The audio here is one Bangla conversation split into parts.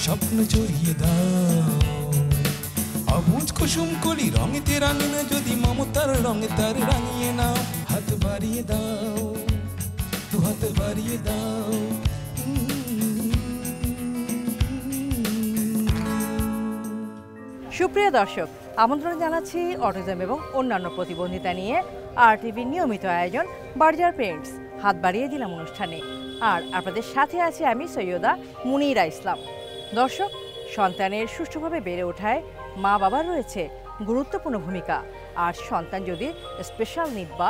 স্বপ্ন জড়িয়ে দাও অবুজ কুসুম কলি রঙেতে রাঙানো যদি মমতার রঙে তার রাঙিয়ে নাও হাত বাড়িয়ে দাও দু হাত বাড়িয়ে দাও সুপ্রিয় দর্শক, আমন্ত্রণ জানাচ্ছি অটিজম এবং অন্যান্য প্রতিবন্ধিতা নিয়ে RTVর নিয়মিত আয়োজন বার্জার পেরেন্টস হাত বাড়িয়ে দিলাম অনুষ্ঠানে। আর আপনাদের সাথে আছি আমি সৈয়দা মুনিরা ইসলাম। দর্শক, সন্তানের সুষ্ঠুভাবে বেড়ে ওঠায় মা বাবার রয়েছে গুরুত্বপূর্ণ ভূমিকা। আর সন্তান যদি স্পেশাল নিড বা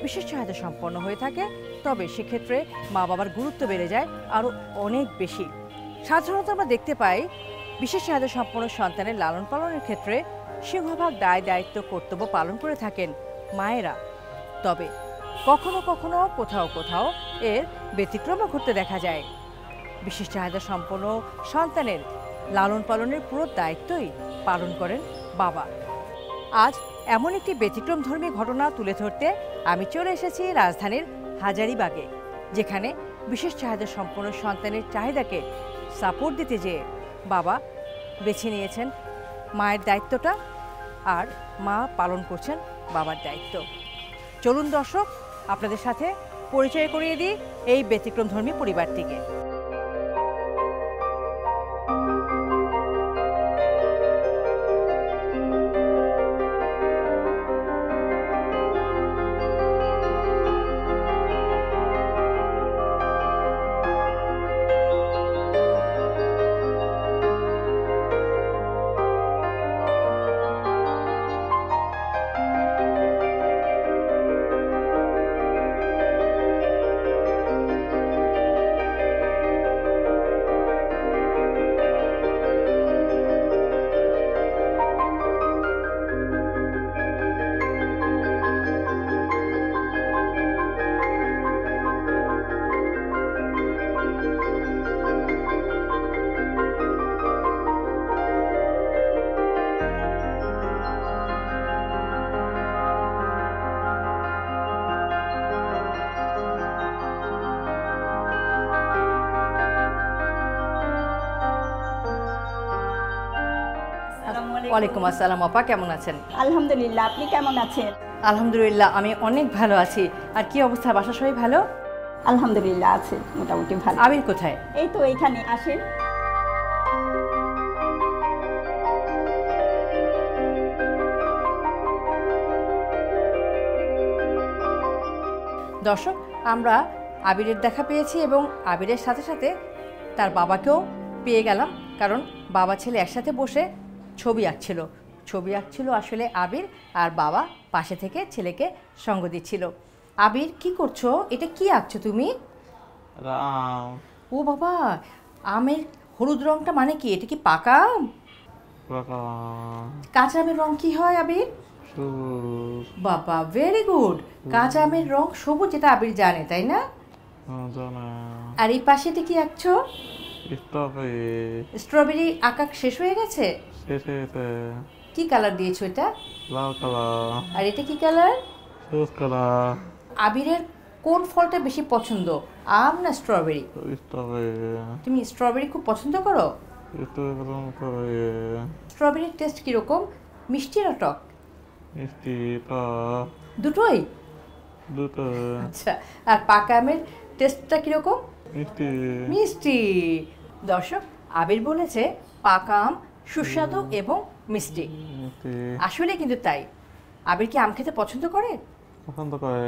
বিশেষ চাহিদা সম্পন্ন হয়ে থাকে তবে সেক্ষেত্রে মা বাবার গুরুত্ব বেড়ে যায় আরও অনেক বেশি। সাধারণত আমরা দেখতে পাই বিশেষ চাহিদা সম্পন্ন সন্তানের লালন পালনের ক্ষেত্রে সিংহভাগ দায় দায়িত্ব কর্তব্য পালন করে থাকেন মায়েরা। তবে কখনো কখনো কোথাও কোথাও এর ব্যতিক্রমও ঘটতে দেখা যায়। বিশেষ চাহিদা সম্পন্ন সন্তানের লালন পালনের পুরো দায়িত্বই পালন করেন বাবা। আজ এমন একটি ব্যতিক্রমধর্মী ঘটনা তুলে ধরতে আমি চলে এসেছি রাজধানীর হাজারীবাগে, যেখানে বিশেষ চাহিদা সম্পন্ন সন্তানের চাহিদাকে সাপোর্ট দিতে যেয়ে বাবা বেছে নিয়েছেন মায়ের দায়িত্বটা, আর মা পালন করছেন বাবার দায়িত্ব। চলুন দর্শক, আপনাদের সাথে পরিচয় করিয়ে দিই এই ব্যতিক্রমধর্মী পরিবারটিকে। ওয়ালাইকুম আসসালাম আপা, কেমন আছেন? আলহামদুলিল্লাহ, আপনি কেমন আছেন? আলহামদুলিল্লাহ, আমি অনেক ভালো আছি। আর কি অবস্থা, বাসা সবাই ভালো? আলহামদুলিল্লাহ আছে, মোটামুটি ভালো। আবির কোথায়? এই তো এইখানে, আসেন। দর্শক, আমরা আবিরের দেখা পেয়েছি এবং আবিরের সাথে সাথে তার বাবাকেও পেয়ে গেলাম, কারণ বাবা ছেলে একসাথে বসে ছবি আঁকছিল আসলে আবির, আর বাবা পাশে থেকে ছেলেকে সঙ্গ দিচ্ছিল। আবির, কি করছো? এটা কি আঁকছো তুমি? ও বাবা, আমের হলুদ রংটা মানে কি? এটা কি পাকা আম? কাঁচা আমের রং কি হয় আবির? বাবা, ভেরি গুড। কাঁচা আমের রং সবুজ, এটা আবির জানে, তাই না? আর এই পাশে কি আঁকছো? স্ট্রবেরি আঁকা শেষ হয়ে গেছে? কি কালার দিয়েছো এটা? লাল কালার। আর এটা কি কালার? সবুজ কালার। আবিরের কোন ফলটা বেশি পছন্দ, আম না স্ট্রবেরি? স্ট্রবেরি। তুমি স্ট্রবেরি খুব পছন্দ করো? স্ট্রবেরির টেস্ট কিরকম, মিষ্টি না টক? মিষ্টি, টক দুটোই? দুটো। আচ্ছা, আর পাকা আমের টেস্টটা কিরকম? মিষ্টি। মিষ্টি। দর্শক, আবির বলেছে পাকা আম সুস্বাদু এবং মিষ্টি। আসলে কিন্তু তাই। আবির কি আম খেতে পছন্দ করে? পছন্দ করে।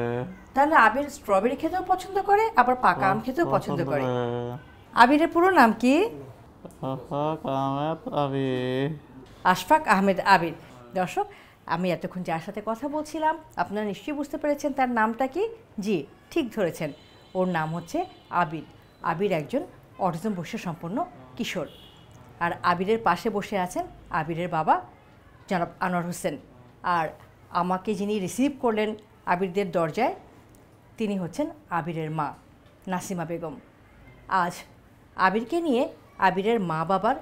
তাহলে আবির স্ট্রবেরি খেতেও পছন্দ করে, আবার পাকা আম খেতেও পছন্দ করে। আবিরের পুরো নাম কি? আশফাক আহমেদ আবির। দর্শক, আমি এতক্ষণ যার সাথে কথা বলছিলাম আপনারা নিশ্চয়ই বুঝতে পেরেছেন তার নামটা কি। জি, ঠিক ধরেছেন, ওর নাম হচ্ছে আবির। আবির একজন অটিজম বৈশিষ্ট্য সম্পন্ন কিশোর। আর আবিরের পাশে বসে আছেন আবিরের বাবা জনাব আনোয়ার হোসেন। আর আমাকে যিনি রিসিভ করলেন আবিরদের দরজায়, তিনি হচ্ছেন আবিরের মা নাসিমা বেগম। আজ আবিরকে নিয়ে আবিরের মা বাবার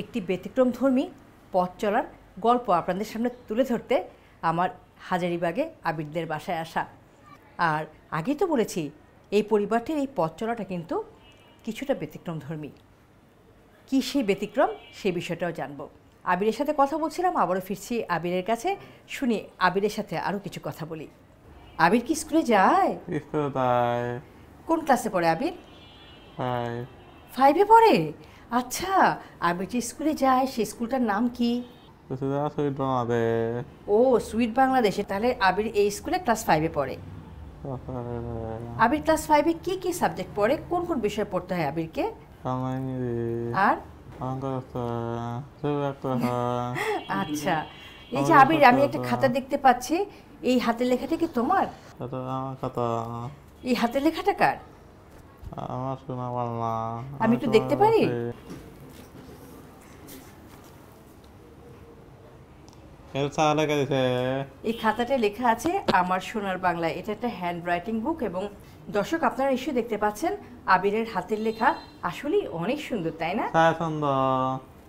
একটি ব্যতিক্রমধর্মী পথ চলার গল্প আপনাদের সামনে তুলে ধরতে আমার হাজারীবাগে আবিরদের বাসায় আসা। আর আগেই তো বলেছি এই পরিবারটির এই পথ চলাটা কিন্তু কিছুটা ব্যতিক্রমধর্মী। কী সেই ব্যতিক্রম সেই বিষয়টাও জানবো। আবিরের সাথে কথা বলছিলাম, আবারও ফিরছি আবিরের কাছে, শুনি আবিরের সাথে আরও কিছু কথা বলি। আবির কি স্কুলে যায়? স্কুলে তাই কোন ক্লাসে পড়ে আবির? তাই 5-এ পড়ে। আচ্ছা, আবির যে স্কুলে যায় সেই স্কুলটার নাম কি? শহীদ বাংলাদেশ ও, সুইট বাংলাদেশে। তাহলে আবির এই স্কুলে ক্লাস 5-এ পড়ে। আবির ক্লাস 5-এ কি কি সাবজেক্ট পড়ে, কোন কোন বিষয় পড়তে হয় আবিরকে? বাংলা ইংরেজি আর অঙ্ক আচ্ছা, এই যে আবির, আমি একটা খাতা দেখতে পাচ্ছি, এই হাতের লেখাটা কি তোমার? আমার কথা এই হাতের লেখাটা কার? আমার শোনা বাংলা আমি একটু দেখতে পারি? এই খাতাটায় লেখা আছে আমার সোনার বাংলা। এটা একটা হ্যান্ড রাইটিং বুক, এবং দর্শক আপনারা নিশ্চয়ই দেখতে পাচ্ছেন আবিরের হাতের লেখা আসলেই অনেক সুন্দর, তাই না?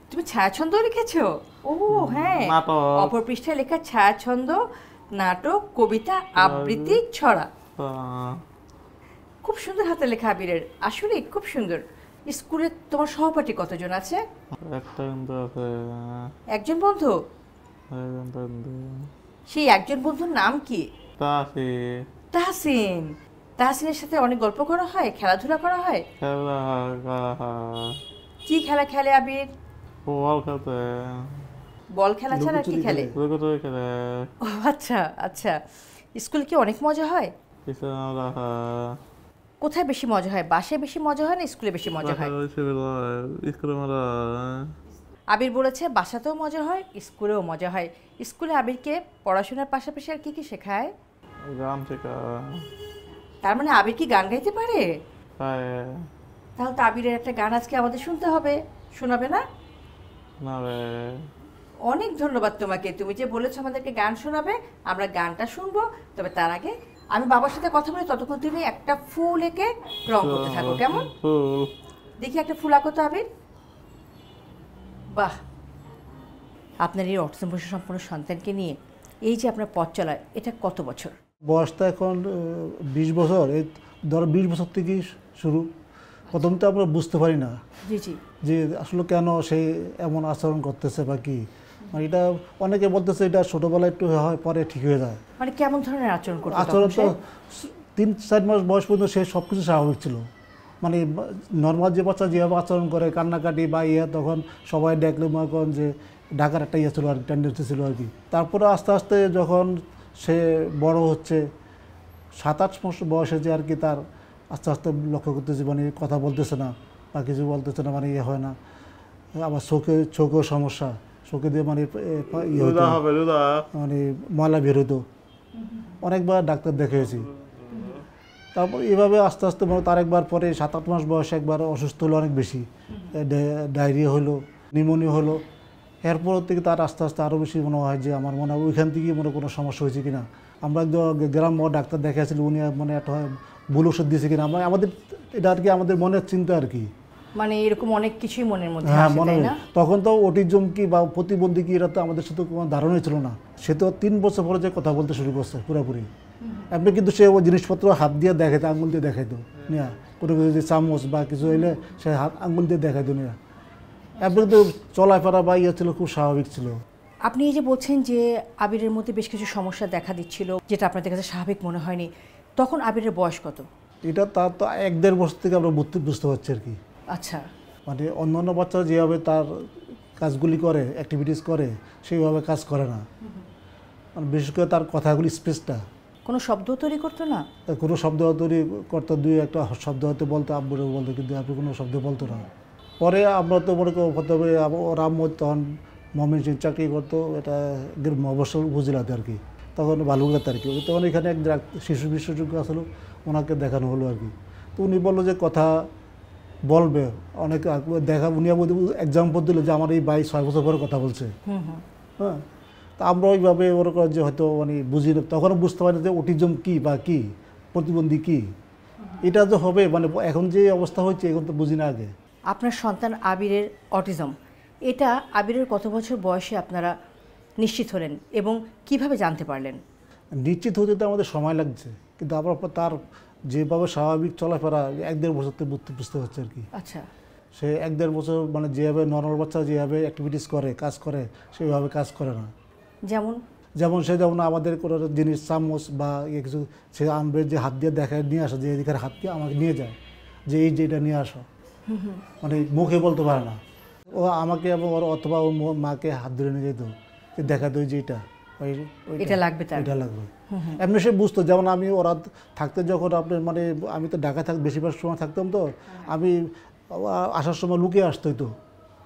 তুমি ছায়াছন্দ লিখেছো? ও হ্যাঁ, নাটক। অপর পৃষ্ঠায় লেখা ছায়াছন্দ, নাটক, কবিতা, আবৃত্তি, ছড়া। খুব সুন্দর হাতের লেখা আবিরের, আসলেই খুব সুন্দর। স্কুলে তোমার সহপাঠী কতজন আছে? একটা কিন্তু আছে একজন বন্ধু? সেই একজন বন্ধুর নাম কি? তাহসিন। তাহসিনের সাথে অনেক গল্প করা হয়, খেলাধুলা করা হয়? কি খেলা খেলে আবির? বল খেলতে বল খেলা ছাড়া আর কি খেলে? খেলে ও আচ্ছা আচ্ছা। স্কুলে কি অনেক মজা হয়? কোথায় বেশি মজা হয়, বাসায় বেশি মজা হয় না স্কুলে বেশি মজা হয়? আবির বলেছে বাসাতেও মজা হয়, স্কুলেও মজা হয়। স্কুলে আবিরকে পড়াশোনার পাশাপাশি আর কি কি শেখায়? গান শেখায়। তার মানে আবির কি গান গাইতে পারে? তাহলে তো আবিরের একটা গান আজকে আমাদের শুনতে হবে, শোনাবে না? অনেক ধন্যবাদ তোমাকে, তুমি যে বলেছো আমাদেরকে গান শোনাবে, আমরা গানটা শুনবো। তবে তার আগে আমি বাবার সাথে কথা বলি, ততক্ষণ তুমি একটা ফুল এঁকে রং করতে থাকো, কেমন? দেখি একটা ফুল আঁকো তো আবির। বাহ, আপনার এই অটিজম সম্পন্ন সন্তানকে নিয়ে এই যে আপনার পথ চলা, এটা কত বছর? বয়সটা এখন 20 বছর। এই ধরো 20 বছর থেকেই শুরু। প্রথম তো আমরা বুঝতে পারি না জি জি, যে আসলে কেন সে এমন আচরণ করতেছে বা কি। মানে এটা অনেকে বলতেছে এটা ছোটোবেলায় একটু হয়, পরে ঠিক হয়ে যায়। মানে কেমন ধরনের আচরণ করতে? আচরণ তো 3-4 মাস বয়স পর্যন্ত সে সব কিছু স্বাভাবিক ছিল। মানে নর্মাল যে বাচ্চা যেভাবে আচরণ করে, কান্নাকাটি বা তখন সবাই দেখলে মনে করেন যে ঢাকার একটা ছিল আর কি, টেন্ডেন্সি ছিল আর কি। তারপরে আস্তে আস্তে যখন সে বড় হচ্ছে, 7-8 মাস বয়সে যে আর কি, তার আস্তে আস্তে লক্ষ্য করতেছে মানে কথা বলতেছে না বা কিছু বলতেছে না, মানে হয় না। আবার চোখেও সমস্যা, চোখে দিয়ে মানে মানে ময়লা বের হতো। অনেকবার ডাক্তার দেখিয়েছি। তারপর এভাবে আস্তে আস্তে তার একবার পরে 7-8 মাস বয়সে একবার অসুস্থ হলো অনেক বেশি, ডায়রিয়া হলো, নিউমোনিয়া হলো। এরপর থেকে তার আস্তে আস্তে আরও বেশি মনে হয় যে আমার মনে হয় ওইখান থেকেই কোনো সমস্যা হয়েছে কিনা। আমরা একদম গ্রাম ডাক্তার দেখাইছিল, উনি মানে একটা ভুল ওষুধ দিয়েছে কিনা। আমাদের এটা আর কি আমাদের মনের চিন্তা আর কি, মানে এরকম অনেক কিছুই মনের মধ্যে হ্যাঁ আসে, মনে তাই হয়। না? তখন তো অটিজম কি বা প্রতিবন্ধী কি এটা তো আমাদের সাথে কোনো ধারণাই ছিল না। সে তো 3 বছর পরে যে কথা বলতে শুরু করছে পুরোপুরি। আপনি কিন্তু সে ওই জিনিসপত্র হাত দিয়ে দেখাইতো, আঙুল দিয়ে দেখাইতো নিয়া, কোনো কিছু যদি চামচ বা কিছু হইলে সে হাত আঙুল দিয়ে দেখাইতো নিয়া। এরপরে তো চলাফেরা বা ছিল খুব স্বাভাবিক ছিল। আপনি এই যে বলছেন যে আবিরের মধ্যে বেশ কিছু সমস্যা দেখা দিচ্ছিল, যেটা আপনাদের কাছে স্বাভাবিক মনে হয়নি, তখন আবিরের বয়স কত? এটা তার তো 1-1.5 বছর থেকে আমরা বুঝতে পারছি আর কি। আচ্ছা, মানে অন্যান্য বাচ্চারা যেভাবে তার কাজগুলি করে, অ্যাক্টিভিটিস করে, সেইভাবে কাজ করে না। মানে বিশেষ করে তার কথাগুলি, স্পেসটা। কোনো শব্দ তৈরি করতো না? কোনো শব্দ তৈরি করতো, 2-1টা শব্দ হয়তো বলতো, আব্বুরে বলতো, কিন্তু আপনি কোনো শব্দ বলতো না। পরে আমরা তো মনে করতে হবে ওর আম্মু তখন ময়মনসিংহে চাকরি করতো, এটা অবশ্য উপজেলাতে আর কি, তখন বালুঘাট আর কি। তখন এখানে এক শিশু বিশেষজ্ঞ আসলো, ওনাকে দেখানো হলো আর কি। তো উনি বললো যে কথা বলবে অনেক দেখা, উনি এক্সাম্পল দিল যে আমার এই ভাই 6 বছর পরে কথা বলছে। হ্যাঁ, তা আমরা ওইভাবে ওরকম যে হয়তো মানে বুঝি না, তখনও বুঝতে পারি না যে অটিজম কী বা কী, প্রতিবন্ধী কী, এটা যে হবে মানে এখন যে অবস্থা হচ্ছে এখন তো বুঝি না আগে। আপনার সন্তান আবিরের অটিজম, এটা আবিরের কত বছর বয়সে আপনারা নিশ্চিত হলেন এবং কিভাবে জানতে পারলেন? নিশ্চিত হতে তো আমাদের সময় লাগছে, কিন্তু আমরা তার যেভাবে স্বাভাবিক চলাফেরা 1-1.5 বছর থেকে বুঝতে পারছি আর কি। আচ্ছা, সে 1-1.5 বছর মানে যেভাবে নর্মাল বাচ্চা যেভাবে অ্যাক্টিভিটিস করে কাজ করে সেইভাবে কাজ করে না। যেমন সে যেমন আমাদের কোনো জিনিস চামচ বা কিছু সে আনবে যে হাত দিয়ে দেখায় নিয়ে আসে, যে এদিকে হাত দিয়ে আমাকে নিয়ে যায় যে এই যে এটা নিয়ে আসো, মানে মুখে বলতে পারে না। ও আমাকে এবং ওর অথবা ওর মাকে হাত ধরে নিয়ে যেত, যে দেখাতো যে এটা লাগবে, এটা লাগবে। এমনি সে বুঝতো। যেমন আমি ওরা থাকতে যখন আপনার মানে আমি তো ঢাকা বেশিরভাগ সময় থাকতাম, তো আমি আসার সময় লুকিয়ে আসতো তো,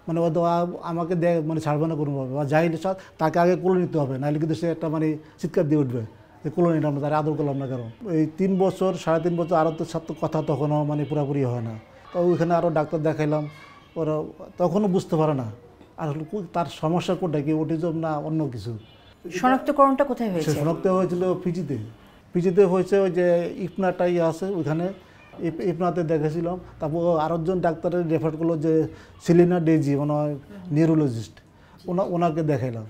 মানে আমাকে মানে ছাড়বে না কোনোভাবে, বা যাই তাকে আগে কোলে নিতে হবে, নাহলে কিন্তু সে একটা মানে চিৎকার দিয়ে উঠবে যে কোলে নিলাম না, তার আদর করলাম না কেন। এই 3 বছর 3.5 বছর আরও তো সাথে কথা তখনও মানে পুরোপুরি হয় না। তো ওইখানে আরও ডাক্তার দেখাইলাম, ওরা তখনও বুঝতে পারে না আসলে তার সমস্যা কোনটা, কি অটিজম না অন্য কিছু। শনাক্তকরণটা কোথায় হয়েছে? শনাক্ত হয়েছিল পিজিতে হয়েছে, ওই যে ইপনাটাই আছে ওইখানে, ইপনাতে দেখেছিলাম। তারপর আরেকজন ডাক্তারের রেফার করলো যে সেলিনা ডেজি, মানে নিউরোলজিস্ট, ওনাকে দেখাইলাম।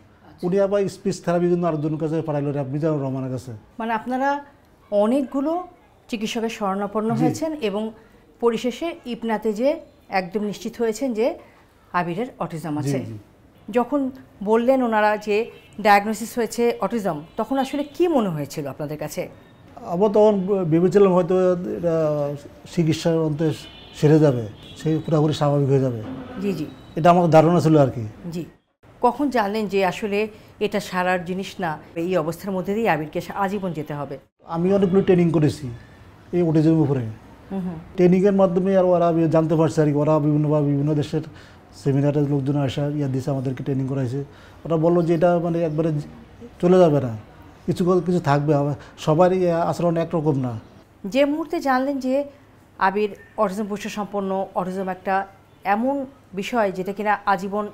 উনি আবার স্পিচ থেরাপি জন্য আরেকজনের কাছে পাঠাইলো, মিজানুর রহমানের কাছে। মানে আপনারা অনেকগুলো চিকিৎসকের শরণাপন্ন হয়েছেন এবং পরিশেষে ইপনাতে যে একদম নিশ্চিত হয়েছেন যে আবিরের অটিজম আছে। যখন বললেন ওনারা যে ডায়াগনোসিস হয়েছে অটিজম, তখন আসলে কি মনে হয়েছিল আপনাদের কাছে? আবার তখন ভেবেছিলাম হয়তো এটা চিকিৎসার অন্তে সেরে যাবে, সে পুরোপুরি স্বাভাবিক হয়ে যাবে। জি, এটা আমার ধারণা ছিল আর কি। জি। কখন জানলেন যে আসলে এটা সারার জিনিস না, এই অবস্থার মধ্যে দিয়ে আবিরকে আজীবন যেতে হবে? আমি অনেকগুলো ট্রেনিং করেছি এই অটিজমের উপরে। ট্রেনিংয়ের মাধ্যমে আর ওরা জানতে পারছে আর কি, ওরা বিভিন্ন দেশের সেমিনারের লোকজন আসা দিয়েছে, আমাদেরকে ট্রেনিং করাইছে। ওরা বললো যে এটা মানে একবারে চলে যাবে না, কিছু থাকবে, সবারই আচরণ একরকম না। যে মুহূর্তে জানলেন যে আবির অটিজম বৈশিষ্ট্য সম্পন্ন, অটিজম একটা এমন বিষয় যেটা কিনা আজীবন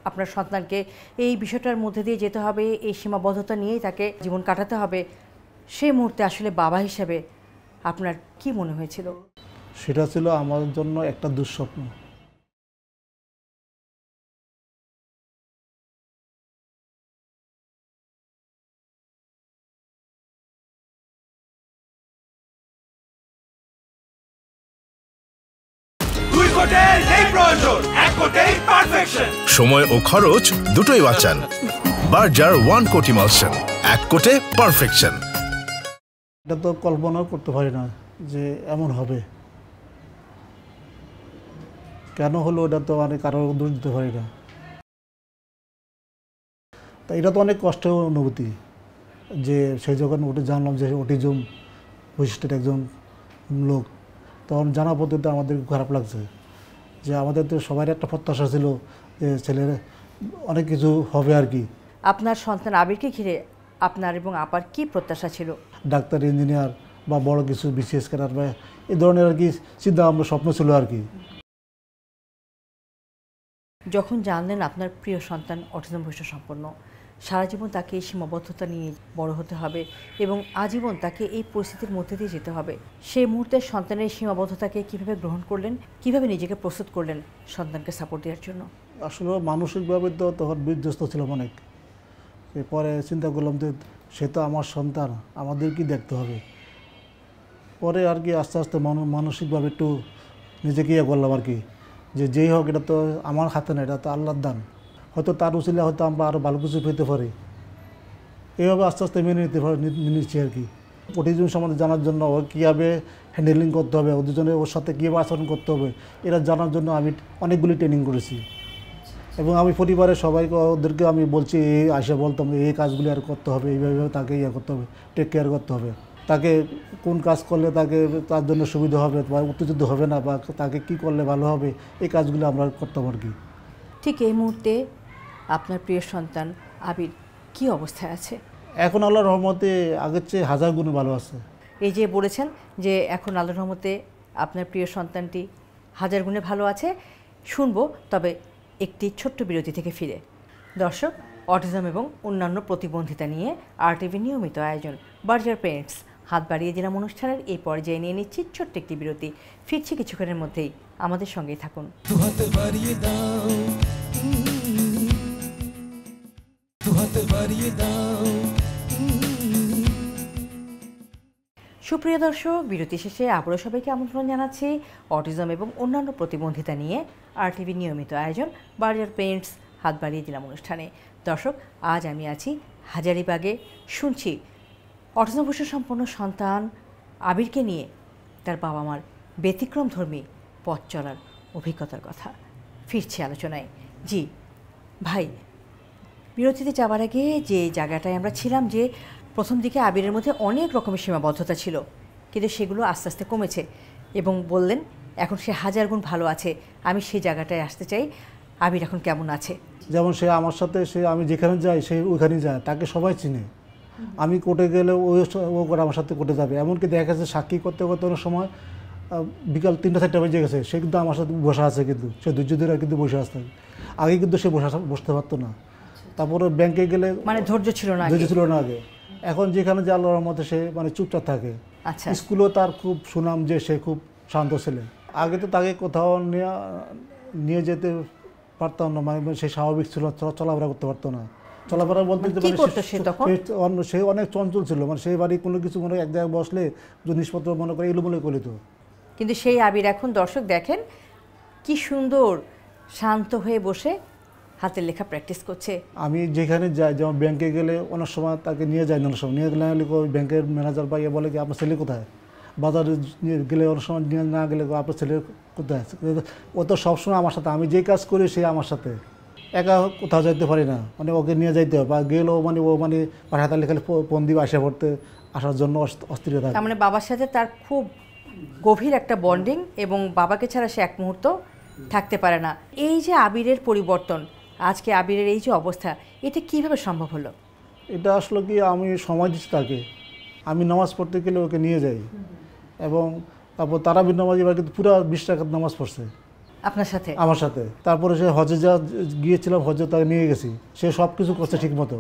আপনার সন্তানকে এই বিষয়টার মধ্যে দিয়ে যেতে হবে, এই সীমাবদ্ধতা নিয়েই তাকে জীবন কাটাতে হবে, সেই মুহূর্তে আসলে বাবা হিসেবে আপনার কি মনে হয়েছিল? সেটা ছিল আমার জন্য একটা দুঃস্বপ্ন। সময় ও খরচ দুটোই বাঁচান। বার্জার 1 কোটি মালসেন, 1 কোটে পারফেকশন। এটা তো কল্পনাও করতে পারি না যে এমন হবে। কেন হলো এটা তো মানে কারো দোষ দিতে পারি না। তা এটা তো অনেক কষ্টের অনুভূতি, যে সেই যখন জানলাম যে অটিজম বৈশিষ্ট্যের একজন লোক, তখন জানা পদ্ধতিতে আমাদের খারাপ লাগছে। যে আমাদের তো সবারই একটা প্রত্যাশা ছিল যে ছেলের অনেক কিছু হবে আর কি। আপনার সন্তান আবিরকে ঘিরে আপনার এবং আপার কি প্রত্যাশা ছিল? ডাক্তার, ইঞ্জিনিয়ার বা বড় কিছু বিসিএস ক্যাডার বা এই ধরনের আর কি চিন্তা আমরা স্বপ্ন ছিল আর কি। যখন জানলেন আপনার প্রিয় সন্তান অটিজম বৈশিষ্ট্য সম্পন্ন, সারা জীবন তাকে এই সীমাবদ্ধতা নিয়ে বড় হতে হবে এবং আজীবন তাকে এই পরিস্থিতির মধ্যে দিয়ে যেতে হবে, সেই মুহূর্তে সন্তানের সীমাবদ্ধতাকে কীভাবে গ্রহণ করলেন, কীভাবে নিজেকে প্রস্তুত করলেন সন্তানকে সাপোর্ট দেওয়ার জন্য? আসলে মানসিকভাবে তো তখন বিধ্বস্ত ছিলাম অনেক। পরে চিন্তা করলাম যে সে তো আমার সন্তান, আমাদের কি দেখতে হবে। পরে আর কি আস্তে আস্তে মানসিকভাবে একটু নিজেকে ইয়ে করলাম আর কি, যে যেই হোক এটা তো আমার হাতে না, এটা তো আল্লাহর দান, হয়তো তার উচিলে হয়তো আমরা আরও ভালো কিছু পেতে পারি। এইভাবে আস্তে আস্তে মেনে নিচ্ছি আর কি। অটিজম সম্বন্ধে জানার জন্য ওর কীভাবে হ্যান্ডেলিং করতে হবে, ওর সাথে কীভাবে আচরণ করতে হবে, এটা জানার জন্য আমি অনেকগুলি ট্রেনিং করেছি। এবং আমি পরিবারের সবাইকে ওদেরকে আমি বলছি, আসে বলতাম এই কাজগুলি আর করতে হবে, এইভাবে তাকে ইয়ে করতে হবে, টেক কেয়ার করতে হবে, তাকে কোন কাজ করলে তার জন্য সুবিধা হবে বা উত্তেজিত হবে না, বা তাকে কি করলে ভালো হবে, এই কাজগুলো আমরা করতাম আর কি। ঠিক এই মুহূর্তে আপনার প্রিয় সন্তান আবির কি অবস্থায় আছে? এখন আল্লাহর রহমতে আগের চেয়ে 1000 গুণে ভালো আছে। এই যে বলেছেন যে এখন আল্লাহর রহমতে আপনার প্রিয় সন্তানটি 1000 গুণে ভালো আছে, শুনবো তবে একটি ছোট্ট বিরতি থেকে ফিরে। দর্শক, অটিজম এবং অন্যান্য প্রতিবন্ধিতা নিয়ে আরটিভি নিয়মিত আয়োজন বার্জার পেরেন্টস হাত বাড়িয়ে দিলাম অনুষ্ঠানের এই পর্যায়ে নিয়ে নিচ্ছি ছোট্ট একটি বিরতি। ফিরছি কিছুক্ষণের মধ্যেই, আমাদের সঙ্গেই থাকুন। সুপ্রিয় দর্শক, বিরতি শেষে আবারও সবাইকে আমন্ত্রণ জানাচ্ছি অটিজম এবং অন্যান্য প্রতিবন্ধিতা নিয়ে RTV নিয়মিত আয়োজন বার্জার পেইন্টস হাত বাড়িয়ে দিলাম অনুষ্ঠানে। দর্শক, আজ আমি আছি হাজারীবাগে, শুনছি অটিজম সম্পন্ন সন্তান আবিরকে নিয়ে তার বাবা মার ব্যতিক্রমধর্মী পথ চলার অভিজ্ঞতার কথা। ফিরছি আলোচনায়। জি ভাই, বিরতিতে যাওয়ার আগে যে জায়গাটায় আমরা ছিলাম, যে প্রথম দিকে আবিরের মধ্যে অনেক রকমের সীমাবদ্ধতা ছিল, কিন্তু সেগুলো আস্তে আস্তে কমেছে এবং বললেন এখন সে 1000 গুণ ভালো আছে। আমি সেই জায়গাটায় আসতে চাই, আবির এখন কেমন আছে? যেমন সে আমার সাথে, সে আমি যেখানে যাই সে ওইখানেই যায়, তাকে সবাই চিনে। আমি কোর্টে গেলে ও করে আমার সাথে কোর্টে যাবে। এমনকি দেখা গেছে সাক্ষী করতে করতে অনেক সময় বিকাল 3টা-4টা বেজে গেছে, সে কিন্তু আমার সাথে বসে আছে, কিন্তু সে ধৈর্য ধরে কিন্তু বসে আসতে। আগে কিন্তু সে বসতে পারতো না। তারপরে ব্যাংকে গেলে মানে ধৈর্য ছিল না, আগে। এখন যেখানে যে আল্লাহর মধ্যে সে মানে চুপচাপ থাকে। আচ্ছা, স্কুলেও তার খুব সুনাম যে সে খুব শান্ত ছেলে। আগে তো তাকে কোথাও নিয়ে যেতে পারতাম না, মানে সে স্বাভাবিক ছিল, চলাফেরা করতে পারতো না। চলাফেরা বলতে সে অনেক চঞ্চল ছিল, মানে সেই বাড়ি কোনো কিছু মনে এক জায়গায় বসলে জিনিসপত্র মনে করে এলোমেলো করে দিত। কিন্তু সেই আবির এখন দর্শক দেখেন কি সুন্দর শান্ত হয়ে বসে হাতের লেখা প্র্যাকটিস করছে। আমি যেখানে যাই, যেমন ব্যাংকে গেলে অনেক সময় তাকে নিয়ে যাই, অনেক সময় নিয়ে গেলে ব্যাংকের ম্যানেজার পাইয়া বলে কি আপনার ছেলে কোথায়। বাজারে গেলে অনেক সময় নিয়ে না গেলে আপনার ছেলে কোথায়। ও তো সবসময় আমার সাথে, আমি যে কাজ করি সে আমার সাথে, একা কোথাও যাইতে পারি না, মানে ওকে নিয়ে যাইতে হবে। বা গেলেও মানে ও মানে হাতে লেখালে ফোন দিবে আসার জন্য অস্থির থাকে। তার মানে বাবার সাথে তার খুব গভীর একটা বন্ডিং, এবং বাবাকে ছাড়া সে এক মুহূর্ত থাকতে পারে না। এই যে আবিরের পরিবর্তন, আজকে আবিরের এই যে অবস্থা, এটা কিভাবে সম্ভব হলো? এটা আসলে কি, আমি সময় দিচ্ছি তাকে। আমি নামাজ পড়তে গেলে ওকে নিয়ে যাই, এবং তারপর তারাবির নামাজ এবার কিন্তু পুরো 20 রাকাত নামাজ পড়ছে আপনার সাথে, আমার সাথে। তারপরে সে হজে গিয়েছিলাম, হজে তাকে নিয়ে গেছি, সে সব কিছু করছে ঠিক মতো।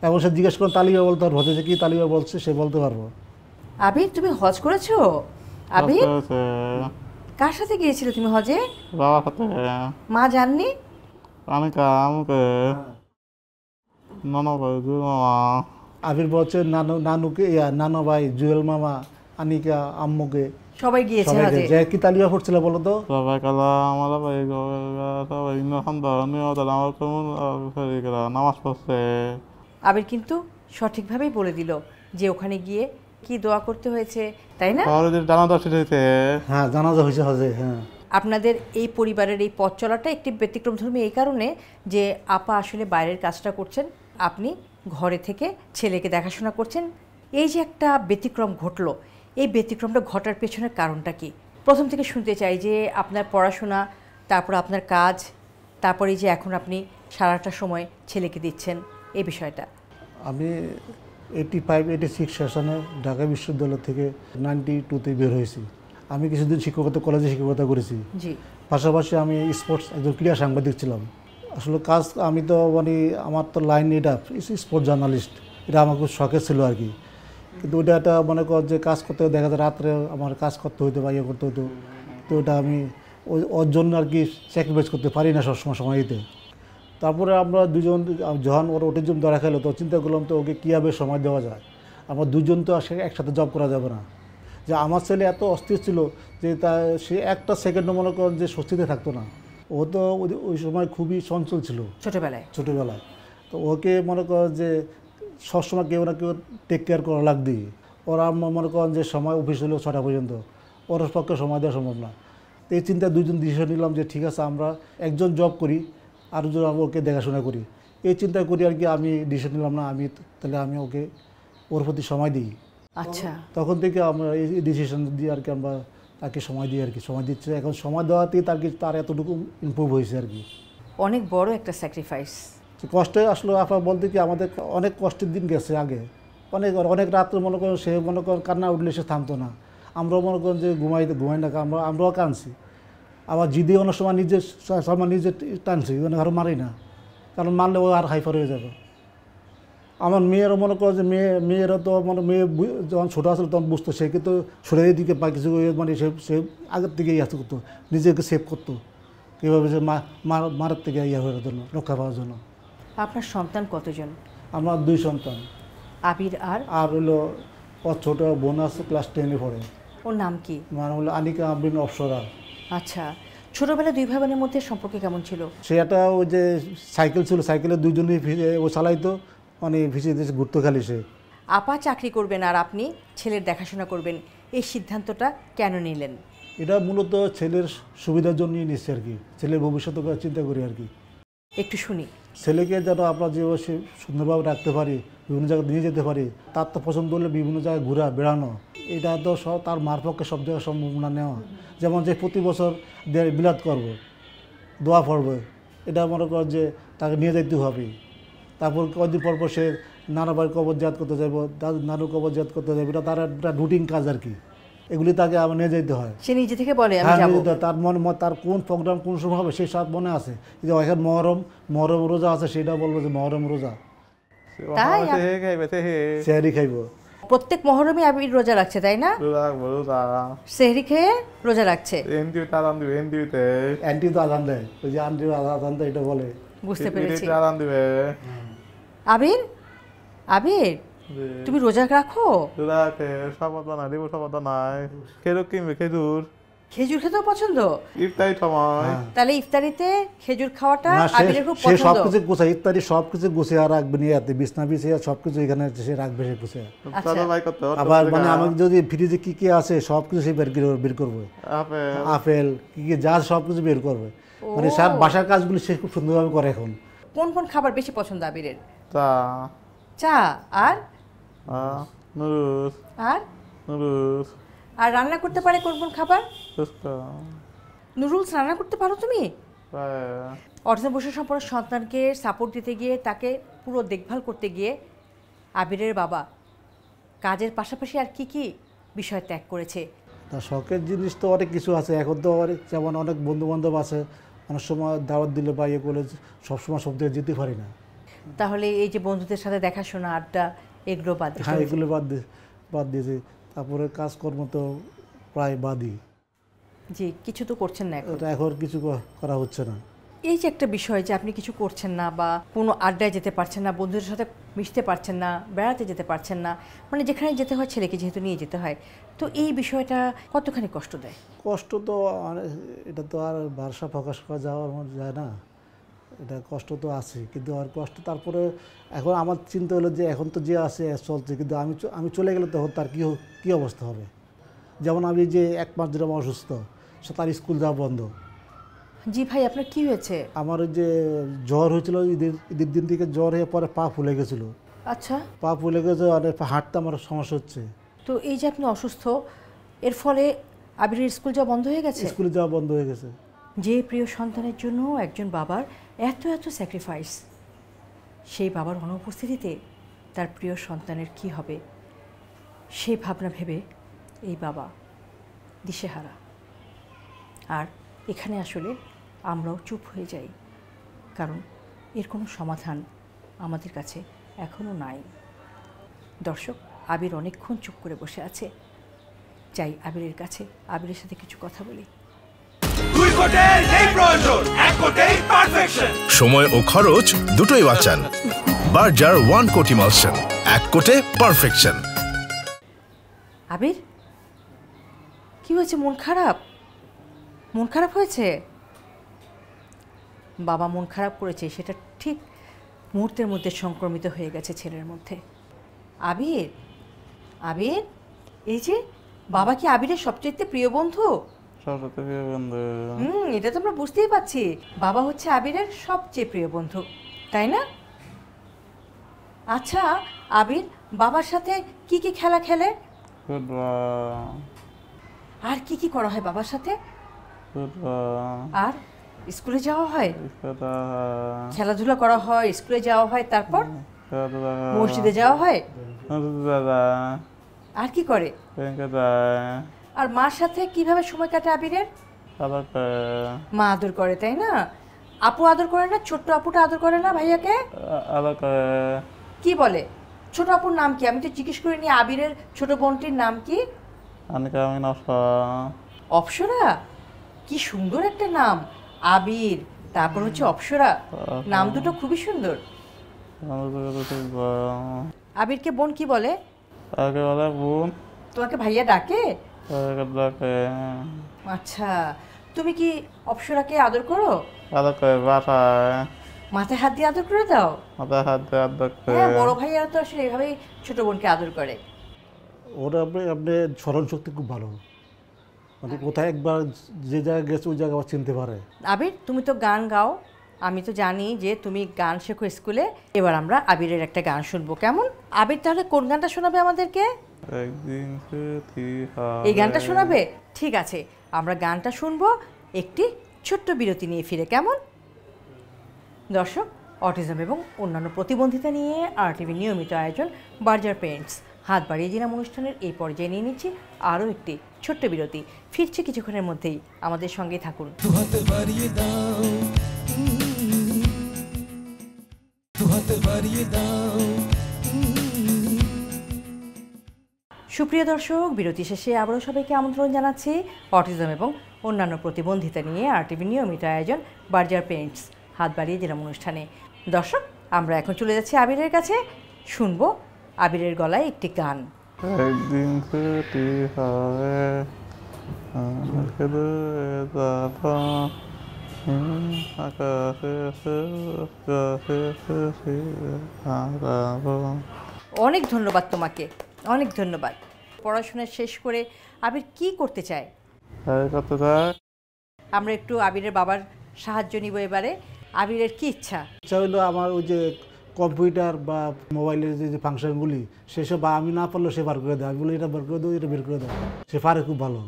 এবং সে জিজ্ঞেস করে তালিবা বলতে পারবো, হজে যে কি তালিবা বলছে সে বলতে পারবো। আবির, তুমি হজ করেছো? আবির, কার সাথে গিয়েছিলে তুমি হজে? বাবার সাথে। মা জাননি? আবির বলছে নানুকে, নানা ভাই, জুয়েল মামা, আনিকা, আম্মুকে সবাই গিয়েছে হজে। যে কি তালিবা পড়ছিল বলো তো? নামাজ পড়ছে। আবির কিন্তু সঠিকভাবেই বলে দিল যে ওখানে গিয়ে কি দোয়া করতে হয়েছে, তাই না? হ্যাঁ, জানাজা হয়েছে হজে। হ্যাঁ, আপনাদের এই পরিবারের এই পথ চলাটা একটি ব্যতিক্রমধর্মী এই কারণে যে আপা আসলে বাইরের কাজটা করছেন, আপনি ঘরে থেকে ছেলেকে দেখাশোনা করছেন। এই যে একটা ব্যতিক্রম ঘটলো, এই ব্যতিক্রমটা ঘটার পেছনের কারণটা কি? প্রথম থেকে শুনতে চাই যে আপনার পড়াশোনা, তারপর আপনার কাজ, তারপরে যে এখন আপনি সারাটা সময় ছেলেকে দিচ্ছেন, এই বিষয়টা। আমি 85-86 সেশনে ঢাকা বিশ্ববিদ্যালয় থেকে 92-তে বের হয়েছি। আমি কিছুদিন কলেজে শিক্ষকতা করেছি। জি। পাশাপাশি আমি স্পোর্টস একজন ক্রীড়া সাংবাদিক ছিলাম। আসলে কাজ আমি তো মানে আমার তো লাইন এটা স্পোর্টস জার্নালিস্ট, এটা আমার খুব শখের ছিল আর কি। কিন্তু ওটা একটা মনে কর যে কাজ করতে দেখা যায় রাত্রে আমার কাজ করতে হতো বা ইয়ে করতে হতো, তো ওটা আমি ওর জন্য আর কি স্যাক্রিফাইস করতে পারি না সময় দিতে। তারপরে আমরা দুজন যখন ওর অটিজম ধরা খেলো, তো চিন্তা করলাম তো ওকে কীভাবে সময় দেওয়া যায়। আমরা দুজন তো একসাথে জব করা যাবে না। যে আমার ছেলে এত অস্থির ছিল যে সে একটা সেকেন্ডও মনে করেন যে স্বস্তিতে থাকতো না। ও তো ওই সময় খুবই চঞ্চল ছিল ছোটোবেলায়। তো ওকে মনে করেন যে সবসময় কেউ না কেউ টেক কেয়ার করা লাগবে। ওরা মনে করেন যে সময় অফিস হলো 6টা পর্যন্ত, ওর পক্ষে সময় দেওয়া সম্ভব না। তো এই চিন্তায় দুজন ডিসিশন নিলাম যে ঠিক আছে, আমরা একজন জব করি আর দুজন ওকে দেখাশোনা করি। এই চিন্তা করি আর কি আমি ডিসিশন নিলাম না, তাহলে আমি ওকে ওর প্রতি সময় দিই। আচ্ছা, তখন থেকে আমরা এই ডিসিশন দিয়ে আর কি আমরা তাকে সময় দিই আর কি, সময় দিচ্ছে। এখন সময় দেওয়াতেই তার এতটুকু ইমপ্রুভ হয়েছে আর কি। অনেক বড় একটা স্যাক্রিফাইস। কষ্টে আসলে আপা বলতে কি আমাদের অনেক কষ্টের দিন গেছে আগে, অনেক রাত্রে মনে করেন সে মনে করেন কান্না উঠলে সে থামতো না। আমরাও মনে করেন যে ঘুমাই না, আমরাও কাঁদছি। আবার জিদি অনেক সময় নিজে টানছি, মানে আরও মারি না, কারণ মারলে ও আর হাইফার হয়ে যাবে। আমার মেয়েরও মনে করো যে মেয়েরা তো মানে মেয়ে যখন ছোটো আসলে তখন বুঝতো, সে কিন্তু ছড়ে দিকে বা কিছু মানে সে আগের থেকে ইয়ে করতো, নিজেকে সেভ করতো কীভাবে যে মারার থেকে ইয়ে হওয়ার জন্য, রক্ষা পাওয়ার জন্য। আপনার সন্তান কতজন? আমার 2 সন্তান, আবির আর হলো ওর ছোটো বোন আছে, ক্লাস 10-এ পড়ে। ওর নাম কি? মানে হলো আনিকা আবরিন অপসরা। আচ্ছা, ছোটবেলায় দুই ভাই বোনের মধ্যে সম্পর্ক কেমন ছিল? সে একটা ওই যে সাইকেল ছিল, সাইকেলে দুইজনেই ও চালাইতো, মানে ভিজে দেশে ঘুরতো খালি সে। আপা চাকরি করবেন আর আপনি ছেলের দেখাশোনা করবেন, এই সিদ্ধান্তটা কেন নিলেন? এটা মূলত ছেলের সুবিধার জন্যই নিচ্ছে আর কি, ছেলের ভবিষ্যতের কথা চিন্তা করি আর কি। একটু শুনি। ছেলেকে যেন আমরা যে সুন্দরভাবে রাখতে পারি, বিভিন্ন জায়গায় নিয়ে যেতে পারি, তার তো পছন্দ হলে বিভিন্ন জায়গায় ঘোরা বেড়ানো, এটা তো সব তার মার পক্ষে সব জায়গায় সম্ভাবনা নেওয়া। যেমন যে প্রতি বছর বিলাদ করবো, দোয়া পড়বে, এটা মনে কর যে তাকে নিয়ে যেতে হবে। তারপর কয়েকদিন পর সে নানা বাড়ির কবর জাত করতে যাবো, নানুর কবর জাত করতে যাবে, এটা তার একটা রুটিন কাজ আর কি। এগুলি তাকে আবার নিয়ে যেতে হয়। সে নিজে থেকে বলে আমি হ্যাঁ, যাব। তার মনে তার কোন প্রোগ্রাম কোন সময় হবে সেই সব মনে আছে। যে এখন মহরম রোজা আছে, সেটা বলবো যে মহরম রোজা, তাই সেহারি খাইব। প্রত্যেক মহরমে আবির রোজা রাখছে, তাই না? সেহরি খেয়ে রোজা রাখছে। অ্যান্টি তো আজান দেয়, ওই যে আন্টি আজান দেয়, এটা বলে। বুঝতে পেরেছি। আবির, আবির তুমি রোজা রাখো? খেজুর খেতেও পছন্দ? তাহলে ইফতারিতে খেজুর খাওয়াটা আবিরের খুব সে পছন্দ। সবকিছু গুছায়, ইত্যাদি সবকিছু গুছিয়ে আর রাখবে নিয়ে বিছনা বিছিয়ে সবকিছু এখানে সে রাখবে, সে গুছিয়ে। আবার মানে আমাকে যদি ফ্রিজে কি কি আছে সবকিছু সে বের করবে, আপেল কি কি যা সবকিছু বের করবে। মানে সব বাসার কাজগুলি সে খুব সুন্দরভাবে করে এখন। কোন কোন খাবার বেশি পছন্দ আবিরের? চা আর আর আর রান্না করতে পারে কোন কোন খাবার? নুডলস রান্না করতে পারো তুমি? অর্জন বসু সম্পর্ক সন্তানকে সাপোর্ট দিতে গিয়ে, তাকে পুরো দেখভাল করতে গিয়ে আবিরের বাবা কাজের পাশাপাশি আর কি কি বিষয় ত্যাগ করেছে? তা শখের জিনিস তো অনেক কিছু আছে এখন তো, যেমন অনেক বন্ধু বান্ধব আছে, অনেক সময় দাওয়াত দিলে বা ইয়ে করলে সবসময় সব জায়গায় যেতে পারি না। তাহলে এই যে বন্ধুদের সাথে দেখাশোনা, আড্ডা, এগুলো বাদ দিতে? হ্যাঁ, এগুলো বাদ দিয়েছি। তারপরে কাজকর্ম তো প্রায় বাদই। জি, কিছু তো করছেন না এখন? এখন কিছু করা হচ্ছে না। এই যে একটা বিষয় যে আপনি কিছু করছেন না, বা কোনো আড্ডায় যেতে পারছেন না, বন্ধুদের সাথে মিশতে পারছেন না, বেড়াতে যেতে পারছেন না, মানে যেখানে যেতে হয় ছেলেকে যেহেতু নিয়ে যেতে হয়, তো এই বিষয়টা কতখানি কষ্ট দেয়? কষ্ট তো এটা তো আর ভাষা প্রকাশ করা যায় না, এটা কষ্ট তো আছে, কিন্তু আর কষ্ট তারপরে এখন আমার চিন্তা হলো যে এখন তো যে আছে চলছে, কিন্তু আমি চলে গেলে তখন তার কী অবস্থা হবে। যেমন আমি যে 1 মাস ধরে আমার অসুস্থ, সে তার স্কুল যাওয়া বন্ধ। জি ভাই, আপনার কি হয়েছে? আমার ওই যে জ্বর হয়েছিল, ঈদের দিন থেকে জ্বর হয়ে পরে পা ফুলে গেছিলো। আচ্ছা, পা ফুলে গেছে, আর হাঁটতে আমার সমস্যা হচ্ছে। তো এই যে আপনি অসুস্থ, এর ফলে আবিরের স্কুল যাওয়া বন্ধ হয়ে গেছে? স্কুলে যাওয়া বন্ধ হয়ে গেছে। যে প্রিয় সন্তানের জন্য একজন বাবার এত এত স্যাক্রিফাইস, সেই বাবার অনুপস্থিতিতে তার প্রিয় সন্তানের কি হবে, সেই ভাবনা ভেবে এই বাবা দিশেহারা। আর এখানে আসলে আমরাও চুপ হয়ে যাই, কারণ এর কোনো সমাধান আমাদের কাছে এখনও নাই। দর্শক, আবির অনেকক্ষণ চুপ করে বসে আছে, যাই আবিরের কাছে, আবিরের সাথে কিছু কথা বলি। সময় ও খরচ দুটোই বাঁচান। বার্জার 1 কোটি মালসন, 1 কোটে পারফেকশন। আবির, কি হয়েছে? মন খারাপ? মন খারাপ হয়েছে? বাবা মন খারাপ করেছে, সেটা ঠিক মুহূর্তের মধ্যে সংক্রমিত হয়ে গেছে ছেলের মধ্যে। আবির, আবির, এই যে বাবা কি আবিরের সবচেয়ে প্রিয় বন্ধু? এটা তো আমরা বুঝতেই পারছি, বাবা হচ্ছে আবিরের সবচেয়ে প্রিয় বন্ধু, তাই না? আচ্ছা আবির, বাবার সাথে কি কি খেলা খেলে? আর কি কি করা হয় বাবার সাথে? আর স্কুলে যাওয়া হয়, খেলাধুলা করা হয়, স্কুলে যাওয়া হয়, তারপর মসজিদে যাওয়া হয়। আর কি করে? আর মার সাথে কিভাবে সময় কাটে আবিরের? মা আদর করে, তাই না? আপু আদর করে না? ছোট্ট আপুটা আদর করে না ভাইয়াকে? কি বলে? ছোট আপুর নাম কি? আমি তো জিজ্ঞেস করিনি আবিরের ছোট বোনটির নাম কি? অপসরা? কি সুন্দর একটা নাম, আবির তারপর হচ্ছে অপসরা, নাম দুটো খুবই সুন্দর। আবিরকে বোন কি বলে? তোমাকে ভাইয়া ডাকে? আচ্ছা, তো তুমি কি অপ্সরাকে আদর করো? আদর করে বাসায়, মাথায় হাত দিয়ে আদর করে দাও? মাথায় হাত দিয়ে আদর করে। হ্যাঁ, বড় ভাইয়ারা তো আসলে এভাবেই ছোট বোনকে আদর করে। ওরা আপনি স্মরণ শক্তি খুব ভালো, মানে কোথায় একবার যে জায়গায় গেছে ওই জায়গা আবার চিনতে পারে। আবির, তুমি তো গান গাও, আমি তো জানি যে তুমি গান শেখো স্কুলে। এবার আমরা আবিরের একটা গান শুনবো, কেমন? আবির তাহলে কোন গানটা শোনাবে আমাদেরকে? একদিন ছুটি হবে। এই গানটা শোনাবে? ঠিক আছে, আমরা গানটা শুনবো একটি ছোট্ট বিরতি নিয়ে ফিরে, কেমন? দর্শক, অটিজম এবং অন্যান্য প্রতিবন্ধিতা নিয়ে RTV নিয়মিত আয়োজন বার্জার পেন্টস হাত বাড়িয়ে দিলাম অনুষ্ঠানের এই পর্যায়ে নিয়ে নিচ্ছি আরও একটি ছোট্ট বিরতি। ফিরছি কিছুক্ষণের মধ্যেই, আমাদের সঙ্গে থাকুন। দু হাত বাড়িয়ে দাও, দু হাত বাড়িয়ে দাও। সুপ্রিয় দর্শক, বিরতি শেষে আবারও সবাইকে আমন্ত্রণ জানাচ্ছি অটিজম এবং অন্যান্য প্রতিবন্ধিতা নিয়ে RTV নিয়মিত আয়োজন বার্জার পেন্টস হাত বাড়িয়ে দিলাম অনুষ্ঠানে। দর্শক, আমরা এখন চলে যাচ্ছি আবিরের কাছে, শুনবো আবিরের গলায় একটি গান। একদিন ছুটি হবে, আকাশে দূরে যাব, আকাশে আকাশে খুশিতে হারাবো। অনেক ধন্যবাদ তোমাকে, অনেক ধন্যবাদ। পড়াশোনা শেষ করে আবির কি করতে চায়? তাই কত যায়? আমরা একটু আবিরের বাবার সাহায্য নিব এবারে। আবিরের কি ইচ্ছা? ইচ্ছা হইলো আমার ওই যে কম্পিউটার বা মোবাইলের যে ফাংশনগুলি সেসব বা আমি না পারলেও সে বার করে দেয়। আমি বলি এটা বার করে দেবো, এটা বের করে দেয়, সে পারে খুব ভালো।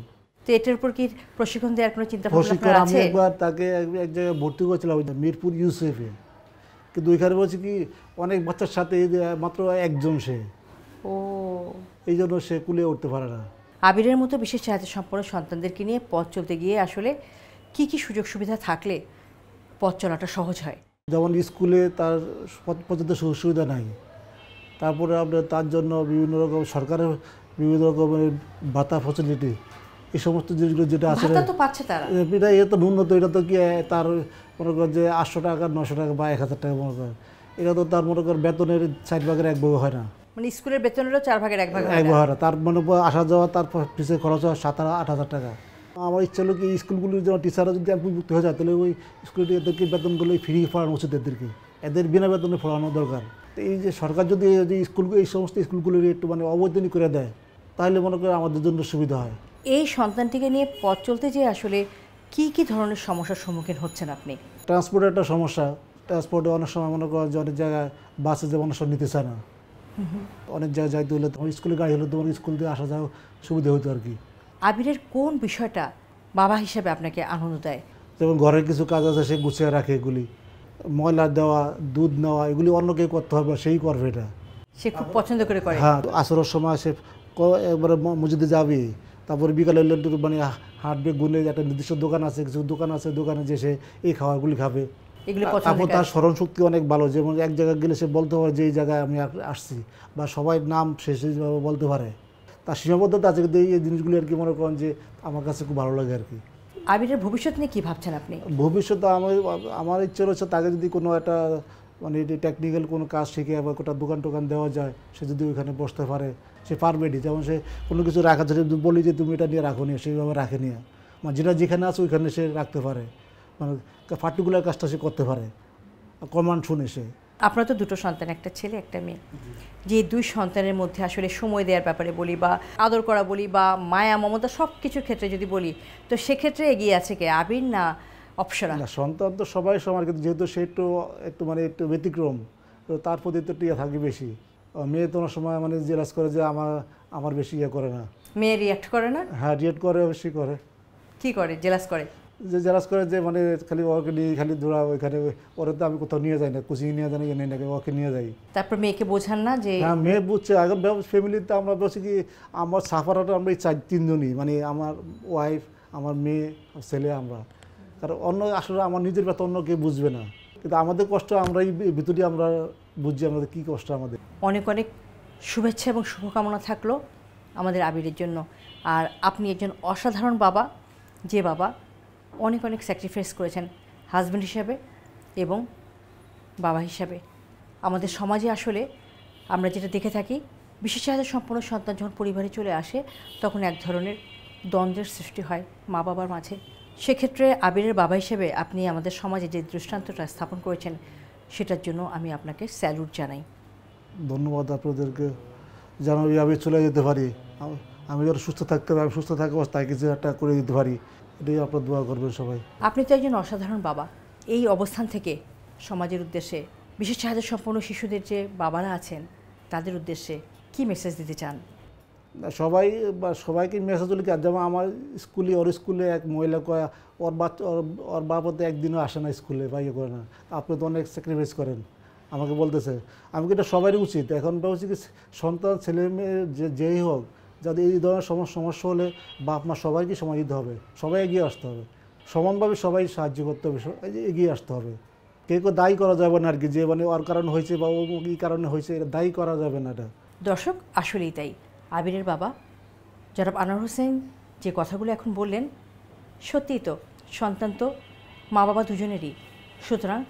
তো এটার উপর কি প্রশিক্ষণ দেওয়ার কোনো চিন্তা ভাবনা প্রশিক্ষণ আপনার আমি আছে? একবার তাকে এক জায়গায় ভর্তি করেছিলাম, ওই মিরপুর ইউসেফে, কিন্তু ওইখানে বলছি কি অনেক বাচ্চার সাথে এই যে মাত্র একজন সে, ও, এই জন্য সে কুলিয়ে উঠতে পারে না। আবিরের মতো বিশেষ চাহিদা সম্পন্ন সন্তানদেরকে নিয়ে পথ চলতে গিয়ে আসলে কি কি সুযোগ সুবিধা থাকলে পথ চলাটা সহজ হয়? যেমন স্কুলে তার পর্যন্ত সুযোগ সুবিধা নাই, তারপরে আপনার তার জন্য বিভিন্ন রকম সরকারের বিভিন্ন রকমের ভাতা ফ্যাসিলিটি, এই সমস্ত জিনিসগুলো যেটা আছে ভাতা তো পাচ্ছে তারা, এটা তো ন্যূনত, এটা তো কি তার মনে করেন যে 800 টাকা 900 টাকা বা 1000 টাকা মনে করেন, এটা তো তার মনে করেন বেতনের 4 ভাগের 1 ভাগ হয় না, মানে স্কুলের বেতনেরও 4 ভাগের 1 ভাগ হয় 1 না। ভাগ হয় না। তার মানে আসা যাওয়া তার পিছিয়ে খরচ হয় 7-8 হাজার টাকা। আমার ইচ্ছা হলো কি স্কুলগুলির যেমন টিচাররা যদি অন্তর্ভুক্ত হয়ে যায় তাহলে ওই স্কুলটি এদেরকে বেতনগুলো ফ্রি পড়ানো উচিত, এদেরকে এদের বিনা বেতনে পড়ানো দরকার। তো এই যে সরকার যদি এই সমস্ত স্কুলগুলির একটু মানে অবৈতনিক করে দেয় তাহলে মনে করে আমাদের জন্য সুবিধা হয়। এই সন্তানটিকে নিয়ে পথ চলতে যেয়ে আসলে কি কি ধরনের সমস্যার সম্মুখীন হচ্ছেন আপনি? ট্রান্সপোর্টের একটা সমস্যা, ট্রান্সপোর্টে অনেক সময় মনে করেন যে অনেক জায়গায় বাসে যেমন অনেক সময় নিতে চায় না, অনেক জায়গায় যাইতে হলে তোমার স্কুলে গাড়ি হলে তোমার স্কুল দিয়ে আসা যাওয়া সুবিধা হতো আর কি। আবিরের কোন বিষয়টা বাবা হিসেবে আপনাকে আনন্দ দেয়? যেমন ঘরের কিছু কাজ আছে সে গুছিয়ে রাখে, এগুলি ময়লা দেওয়া, দুধ নেওয়া, এগুলি অন্য কেউ করতে হবে, সেই করবে এটা। সে খুব পছন্দ করে করে। হ্যাঁ, আসরের সময় সে একবারে মসজিদে যাবে, তারপরে বিকালে মানে হাঁটবে, গুলে একটা নির্দিষ্ট দোকান আছে, কিছু দোকান আছে, দোকানে যে সে এই খাবারগুলি খাবে। এগুলো তারপর পছন্দ তার স্মরণ শক্তি অনেক ভালো, যেমন এক জায়গায় গেলে সে বলতে পারে যে এই জায়গায় আমি আসছি, বা সবাই নাম সে সেইভাবে বলতে পারে। তার সীমাবদ্ধতা আছে, কিন্তু এই জিনিসগুলি আর কি মনে করেন যে আমার কাছে খুব ভালো লাগে আর কি। আবিরের ভবিষ্যৎ নিয়ে কি ভাবছেন আপনি? ভবিষ্যতে আমার ইচ্ছে রয়েছে তাকে যদি কোনো একটা মানে টেকনিক্যাল কোনো কাজ শিখে বা একটা দোকান টোকান দেওয়া যায়, সে যদি ওইখানে বসতে পারে, সে পারবেডি। যেমন সে কোনো কিছু রাখা, যদি বলি যে তুমি এটা নিয়ে রাখো নিয়ে, সেইভাবে রাখে নিয়ে, মানে যেটা যেখানে আছে ওইখানে সে রাখতে পারে, মানে পার্টিকুলার কাজটা সে করতে পারে, কমান্ড শুনে সে। আপনার তো দুটো সন্তান, একটা ছেলে একটা মেয়ে, যে 2 সন্তানের মধ্যে আসলে সময় দেওয়ার ব্যাপারে বলি বা আদর করা বলি বা মায়া মমতা সব কিছুর ক্ষেত্রে যদি বলি, তো সেক্ষেত্রে এগিয়ে আছে কে, আবির না অপ্সরা? না, সন্তান তো সবাই সমান, কিন্তু যেহেতু সে একটু মানে একটু ব্যতিক্রম, তো তার প্রতি তো টিয়া থাকে বেশি। মেয়ে তো অনেক সময় মানে জেলাস করে যে আমার বেশি ইয়ে করে না। মেয়ে রিয়াক্ট করে না? হ্যাঁ, রিয়েক্ট করে, অবশ্যই করে। কি করে? জেলাস করে? যে জেলাস করে যে মানে খালি ওকে নিয়ে খালি দৌড়া, ওইখানে ওরে তো আমি কোথাও নিয়ে যাই না, কোচিং নিয়ে যাই না, নাকি ওকে নিয়ে যাই। তারপর মেয়েকে বোঝান না যে? হ্যাঁ, মেয়ে বুঝছে। এখন ফ্যামিলিতে আমরা বলছি কি আমার সাফারটা আমরা এই 4-3 জনই, মানে আমার ওয়াইফ, আমার মেয়ে, ছেলে, আমরা। কারণ অন্য আসলে আমার নিজের ব্যথা অন্য কেউ বুঝবে না, কিন্তু আমাদের কষ্ট আমরাই ভিতরে আমরা বুঝছি আমাদের কী কষ্ট আমাদের। অনেক অনেক শুভেচ্ছা এবং শুভকামনা থাকলো আমাদের আবিরের জন্য। আর আপনি একজন অসাধারণ বাবা, যে বাবা অনেক অনেক স্যাক্রিফাইস করেছেন হাজব্যান্ড হিসাবে এবং বাবা হিসাবে। আমাদের সমাজে আসলে আমরা যেটা দেখে থাকি, বিশেষ চাহিদা সম্পন্ন সন্তান যখন পরিবারে চলে আসে তখন এক ধরনের দ্বন্দ্বের সৃষ্টি হয় মা বাবার মাঝে। সেক্ষেত্রে আবিরের বাবা হিসেবে আপনি আমাদের সমাজে যে দৃষ্টান্তটা স্থাপন করেছেন সেটার জন্য আমি আপনাকে স্যালুট জানাই। ধন্যবাদ আপনাদেরকে, যেন এইভাবে চলে যেতে পারি। আমি যেন সুস্থ থাকতে পারি, আমি সুস্থ থাকা অবস্থায় কিছু একটা করে দিতে পারি, এটাই আপনার দোয়া করবেন সবাই। আপনি তো একজন অসাধারণ বাবা। এই অবস্থান থেকে সমাজের উদ্দেশ্যে, বিশেষ চাহিদা সম্পন্ন শিশুদের যে বাবারা আছেন তাদের উদ্দেশ্যে কি মেসেজ দিতে চান? সবাই বা সবাইকে মেসেজ হলে কি, যেমন আমার ওর স্কুলে এক মহিলা কয় ওর বাচ্চা ওর বাবা তো একদিনও আসে না স্কুলে বা ইয়ে করে না, আপনি তো অনেক স্যাক্রিফাইস করেন আমাকে বলতেছে। আমি কি এটা সবারই উচিত, এখন হচ্ছে কি সন্তান ছেলে মেয়ে যেই হোক, যাতে এই ধরনের সমস্যা হলে বাপ মা সবাইকে সময় দিতে হবে, সবাই এগিয়ে আসতে হবে, সমানভাবে সবাই সাহায্য করতে হবে, এগিয়ে আসতে হবে। কেউ দায়ী করা যাবে না আর কি, যে মানে ওর কারণে হয়েছে বা ও কী কারণে হয়েছে এটা দায়ী করা যাবে না। এটা দর্শক, আসলেই তাই। আবিরের বাবা জনাব আনোয়ার হোসেন যে কথাগুলো এখন বললেন, সত্যিই তো সন্তান তো মা বাবা দুজনেরই, সুতরাং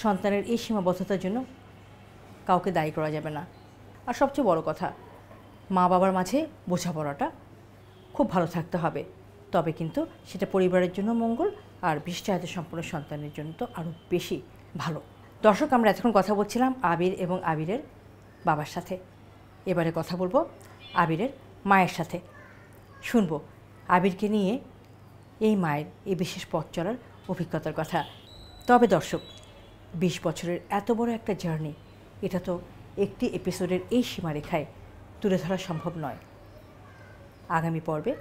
সন্তানের এই সীমাবদ্ধতার জন্য কাউকে দায়ী করা যাবে না। আর সবচেয়ে বড় কথা, মা বাবার মাঝে বোঝাপড়াটা খুব ভালো থাকতে হবে, তবে কিন্তু সেটা পরিবারের জন্য মঙ্গল, আর বিশেষ চাহিদা সম্পন্ন সন্তানের জন্য তো আরও বেশি ভালো। দর্শক, আমরা এতক্ষণ কথা বলছিলাম আবির এবং আবিরের বাবার সাথে। এবারে কথা বলবো আবিরের মায়ের সাথে। শুনবো আবিরকে নিয়ে এই মায়ের এই বিশেষ পথ চলার অভিজ্ঞতার কথা। তবে দর্শক, 20 বছরের এত বড় একটা জার্নি, এটা তো একটি এপিসোডের এই সীমারেখায় তুলে ধরা সম্ভব নয়। আগামী পর্বে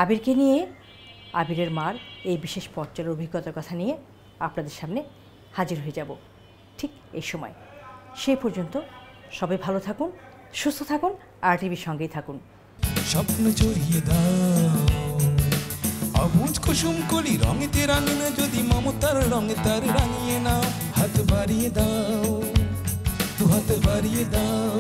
আবিরকে নিয়ে, আবিরের মার এই বিশেষ পথ চলার অভিজ্ঞতার কথা নিয়ে আপনাদের সামনে হাজির হয়ে যাব ঠিক এই সময়। সেই পর্যন্ত সবাই ভালো থাকুন, সুস্থ থাকুন, RTVর সঙ্গেই থাকুন। স্বপ্ন জড়িয়ে দাও অবুঝ কুসুম কলি রঙেতে রাঙিয়ে, যদি মমতার রঙে তার রাঙিয়ে নাও, হাত বাড়িয়ে দাও, দু হাত বাড়িয়ে দাও।